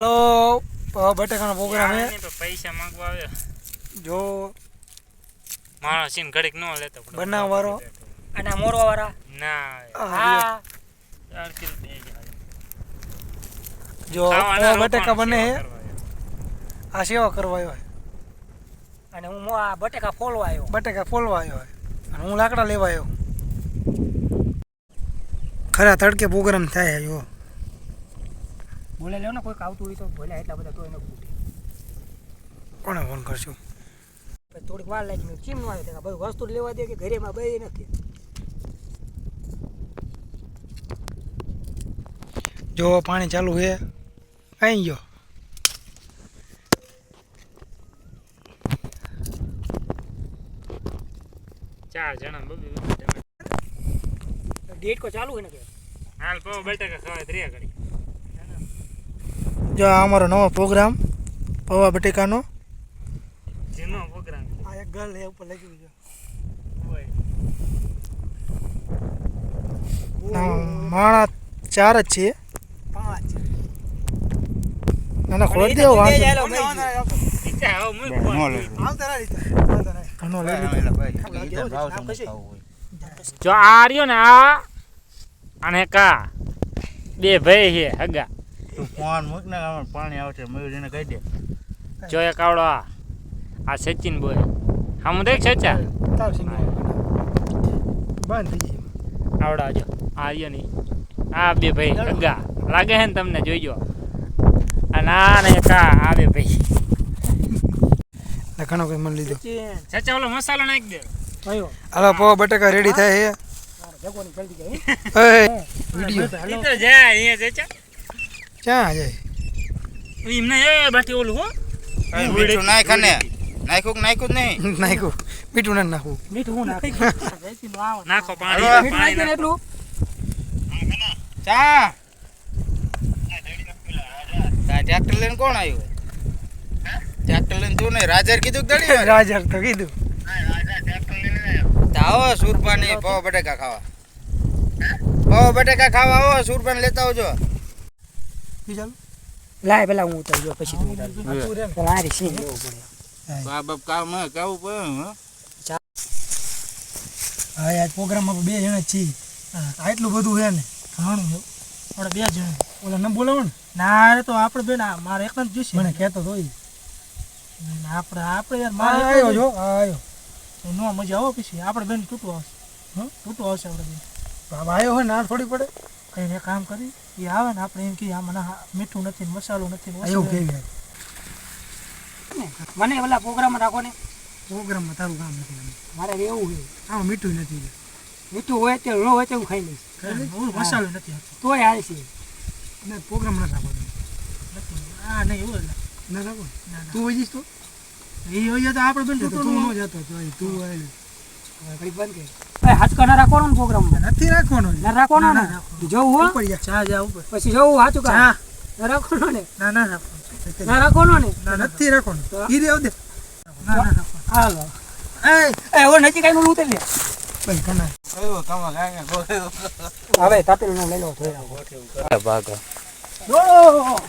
hello बटाकाનો programme હે તો પૈસા માંગવા આવ્યો જો મારો સીન ઘડીક નો લેતો બનાવવારો અને મોરવા વાળા ના હા 4 કિલો દે જાય જો બટાકા બને હે આ સેવા કરવા આવ્યો અને હું આ બટેકા ફોલવા આવ્યો બટાકા ફોલવા આવ્યો અને હું લાકડા લેવા આવ્યો ખરા તડકે પ્રોગ્રામ થાય જો બોલે લેવો ને કોઈક આવતું હોય તો બોલ્યા એટલા બધા તો એને ફૂટે કોને ફોન કરશું થોડીક વાર લાગી મેં ચીમ નો આવ્યો ભાઈ વસ્તુ લેવા દે કે ઘરેમાં બે નથી જો પાણી ચાલુ હે કઈ ગયો ચાર જણા બબી ડેટ કો ચાલુ હે ને કે હાલ પાવ બટાકા ખાવા ત્રિયા કરી જો આ અમારો નવો પ્રોગ્રામ પૌવા બટેકાનો જેનો પ્રોગ્રામ આ એક ગર્લ હે ઉપર લખી દીધો માણા ચાર જ છે 5 ના ખોલી દેવો વાંધો ઈચ્છા આવ મુક ઘણો લઈ લીધો જો આ રહ્યો ને આ અને કા બે ભાઈ છે હગા તું ફોન મૂક ને આમાં પાણી આવશે મયુરજીને કહી દે જો એક આવડો આ સચિન બોય હમ દેખ સચા તાર સિંગ બંધ થઈ ગઈ આવડા જો આ રહ્યો ની આ બે ભાઈ હગા લાગે હે ને તમને જોઈજો અને આ ને કા આ બે ભાઈ ઘણો કોઈ મન લીધો સચા ઓલો મસાલો નાખી દે કયો હાલો પૌવા બટેકા રેડી થાય હે જગોની જલ્દી ગઈ વિડિયો ઈ તો જાય અહીંયા સચા ક્યાં જાય એમને એ બાટી ઓલું હો મીઠું નાખ ને નાખ્યું કે નાખ્યું જ નહીં નાખ્યું મીઠું ના નાખવું મીઠું હું નાખી જયસી નો આવો નાખો મીઠું પાણી નાખી ને એટલું ચા ટ્રેક્ટર લઈને કોણ આવ્યું ટ્રેક્ટર લઈને તું નહીં રાજાર કીધું કે દડી રાજા તો કીધું આવો સુરપાની પૌવા બટેકા ખાવા પૌવા બટેકા ખાવા આવો સુરપાન લેતા આવજો ચાલ લાય પેલા હું ઉતરી ગયો પછી તું ઉતાર પેલા આરી સીન લેવો પડે બા બાપ કામ કાવું પડે હા આજ પ્રોગ્રામમાં બે જણા જ છીએ આટલું બધું છે ને ઘણું આપણે બે જણા ઓલા ન બોલાવો ને ના તો આપણે બેન મારે એક જ જોઈશે મને કહેતો તો આપણે યાર મારે આવ્યો જો આવ્યો નો મજા આવો પછી આપણે બેન તૂટું આવશે તૂટું આવશે આપણે બેન બાબા આવ્યો હોય ના થોડી પડે કઈ એક કામ કરી એ આવે ને આપણે એમ કે આમાં મીઠું નથી ને મસાલો નથી ને એવું કેવી મને ઓલા પ્રોગ્રામમાં રાખો ને પ્રોગ્રામમાં તારું કામ નથી મારે એવું છે આમાં મીઠું નથી મીઠું હોય તે ન હોય તે હું ખાઈ લઈશ મસાલો નથી તોય હાલ છે ને પ્રોગ્રામ ના રાખો હા નહીં એવું ના રાખો તું વહી જઈશ તો એ હોય તો આપણે બેન તું ન જતો તું ઘડી બંધ કરી હાચકા ના રાખવાનો ને પ્રોગ્રામમાં નથી રાખવાનો ના રાખવાનો ને જવું હો ઉપર જા જા ઉપર પછી જવું હાચું કા હા ના રાખવાનો ને ના ના રાખો ના રાખવાનો ને ના નથી રાખવાનો ઈ દેવ દે ના ના રાખો હાલો એ એ ઓ નથી કઈ નું ઉતરી લે ભાઈ કના આવ્યો કામા ગાંગા હવે તાપેલ નો લઈ લો થોડા ભાગો દોડો